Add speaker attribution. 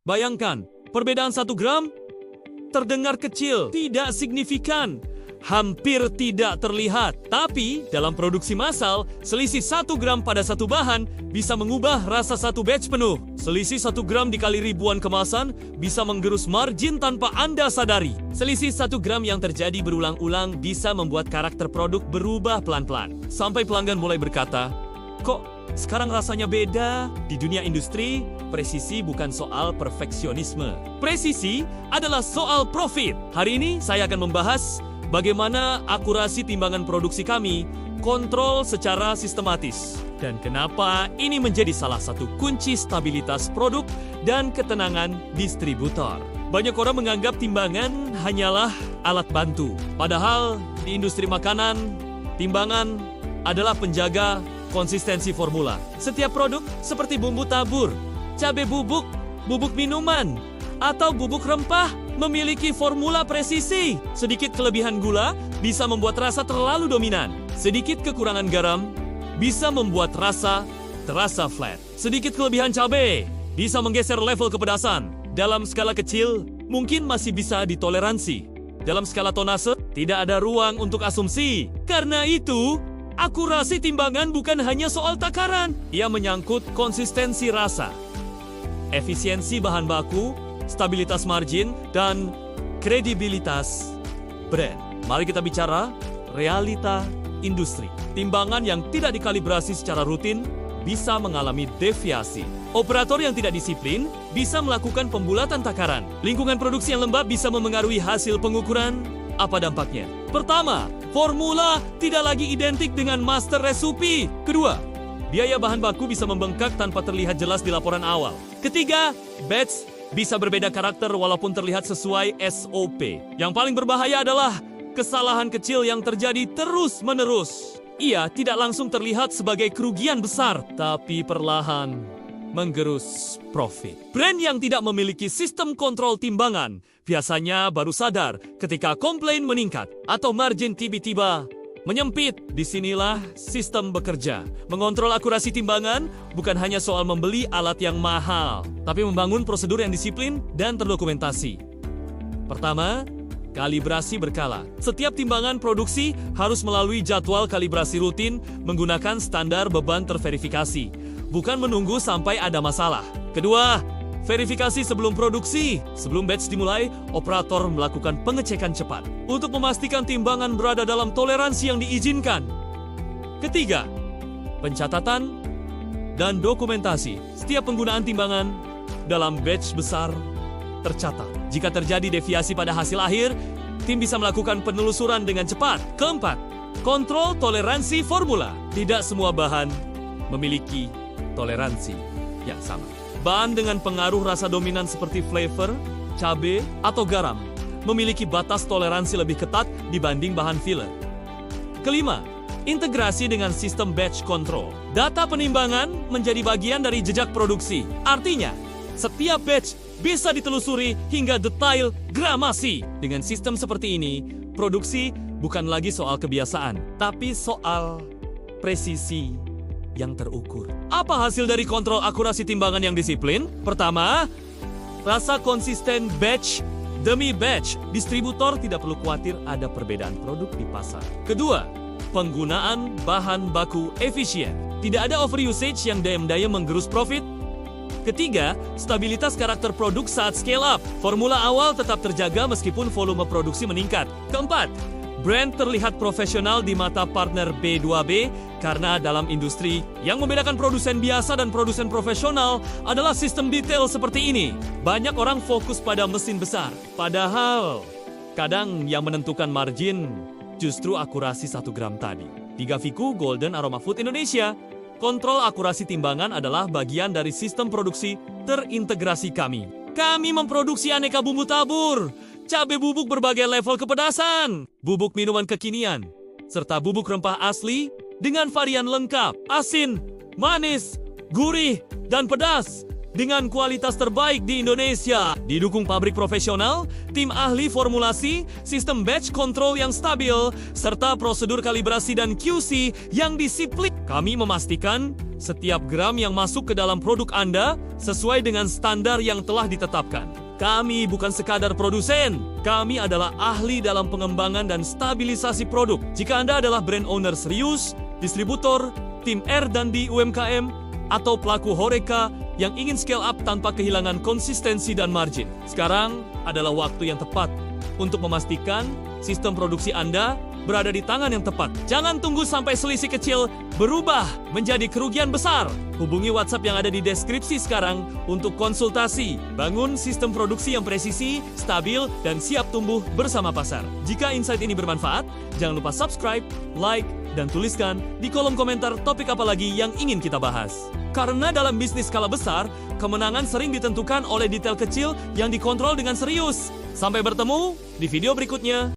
Speaker 1: Bayangkan, perbedaan 1 gram terdengar kecil, tidak signifikan, hampir tidak terlihat. Tapi, dalam produksi massal, selisih 1 gram pada satu bahan bisa mengubah rasa satu batch penuh. Selisih 1 gram dikali ribuan kemasan bisa menggerus margin tanpa Anda sadari. Selisih 1 gram yang terjadi berulang-ulang bisa membuat karakter produk berubah pelan-pelan. Sampai pelanggan mulai berkata, "Kok sekarang rasanya beda?" Di dunia industri, presisi bukan soal perfeksionisme. Presisi adalah soal profit. Hari ini saya akan membahas bagaimana akurasi timbangan produksi kami kontrol secara sistematis. Dan kenapa ini menjadi salah satu kunci stabilitas produk dan ketenangan distributor. Banyak orang menganggap timbangan hanyalah alat bantu. Padahal di industri makanan, timbangan adalah penjaga konsistensi formula. Setiap produk seperti bumbu tabur, cabai bubuk, bubuk minuman, atau bubuk rempah memiliki formula presisi. Sedikit kelebihan gula bisa membuat rasa terlalu dominan. Sedikit kekurangan garam bisa membuat rasa terasa flat. Sedikit kelebihan cabai bisa menggeser level kepedasan. Dalam skala kecil, mungkin masih bisa ditoleransi. Dalam skala tonase, tidak ada ruang untuk asumsi. Karena itu, akurasi timbangan bukan hanya soal takaran. Ia menyangkut konsistensi rasa, efisiensi bahan baku, stabilitas margin, dan kredibilitas brand. Mari kita bicara realita industri. Timbangan yang tidak dikalibrasi secara rutin bisa mengalami deviasi. Operator yang tidak disiplin bisa melakukan pembulatan takaran. Lingkungan produksi yang lembab bisa memengaruhi hasil pengukuran. Apa dampaknya? Pertama, formula tidak lagi identik dengan master recipe. Kedua, biaya bahan baku bisa membengkak tanpa terlihat jelas di laporan awal. Ketiga, batch bisa berbeda karakter walaupun terlihat sesuai SOP. Yang paling berbahaya adalah kesalahan kecil yang terjadi terus-menerus. Ia tidak langsung terlihat sebagai kerugian besar, tapi perlahan menggerus profit. Brand yang tidak memiliki sistem kontrol timbangan biasanya baru sadar ketika komplain meningkat atau margin tiba-tiba menyempit. Disinilah sistem bekerja. Mengontrol akurasi timbangan bukan hanya soal membeli alat yang mahal, tapi membangun prosedur yang disiplin dan terdokumentasi. Pertama, kalibrasi berkala. Setiap timbangan produksi harus melalui jadwal kalibrasi rutin menggunakan standar beban terverifikasi, bukan menunggu sampai ada masalah. Kedua, verifikasi sebelum produksi. Sebelum batch dimulai, operator melakukan pengecekan cepat untuk memastikan timbangan berada dalam toleransi yang diizinkan. Ketiga, pencatatan dan dokumentasi. Setiap penggunaan timbangan dalam batch besar tercatat. Jika terjadi deviasi pada hasil akhir, tim bisa melakukan penelusuran dengan cepat. Keempat, kontrol toleransi formula. Tidak semua bahan memiliki toleransi yang sama. Bahan dengan pengaruh rasa dominan seperti flavor, cabai, atau garam memiliki batas toleransi lebih ketat dibanding bahan filler. Kelima, integrasi dengan sistem batch control. Data penimbangan menjadi bagian dari jejak produksi. Artinya, setiap batch bisa ditelusuri hingga detail gramasi. Dengan sistem seperti ini, produksi bukan lagi soal kebiasaan, tapi soal presisi yang terukur. Apa hasil dari kontrol akurasi timbangan yang disiplin? Pertama, rasa konsisten batch demi batch. Distributor tidak perlu khawatir ada perbedaan produk di pasar. Kedua, penggunaan bahan baku efisien. Tidak ada overusage yang daya menggerus profit. Ketiga, stabilitas karakter produk saat scale up. Formula awal tetap terjaga meskipun volume produksi meningkat. Keempat, brand terlihat profesional di mata partner B2B karena dalam industri yang membedakan produsen biasa dan produsen profesional adalah sistem detail seperti ini. Banyak orang fokus pada mesin besar. Padahal, kadang yang menentukan margin justru akurasi 1 gram tadi. 3 Viku Golden Aroma Food Indonesia. Kontrol akurasi timbangan adalah bagian dari sistem produksi terintegrasi kami. Kami memproduksi aneka bumbu tabur, cabai bubuk berbagai level kepedasan, bubuk minuman kekinian, serta bubuk rempah asli dengan varian lengkap, asin, manis, gurih, dan pedas. dengan kualitas terbaik di Indonesia. Didukung pabrik profesional, tim ahli formulasi, sistem batch control yang stabil, serta prosedur kalibrasi dan QC yang disiplin. Kami memastikan setiap gram yang masuk ke dalam produk Anda sesuai dengan standar yang telah ditetapkan. Kami bukan sekadar produsen, kami adalah ahli dalam pengembangan dan stabilisasi produk. Jika Anda adalah brand owner serius, distributor, tim R&D UMKM, atau pelaku Horeca yang ingin scale up tanpa kehilangan konsistensi dan margin, sekarang adalah waktu yang tepat untuk memastikan sistem produksi Anda berada di tangan yang tepat. Jangan tunggu sampai selisih kecil berubah menjadi kerugian besar. Hubungi WhatsApp yang ada di deskripsi sekarang untuk konsultasi. Bangun sistem produksi yang presisi, stabil, dan siap tumbuh bersama pasar. Jika insight ini bermanfaat, jangan lupa subscribe, like, dan tuliskan di kolom komentar topik apa lagi yang ingin kita bahas. Karena dalam bisnis skala besar, kemenangan sering ditentukan oleh detail kecil yang dikontrol dengan serius. Sampai bertemu di video berikutnya.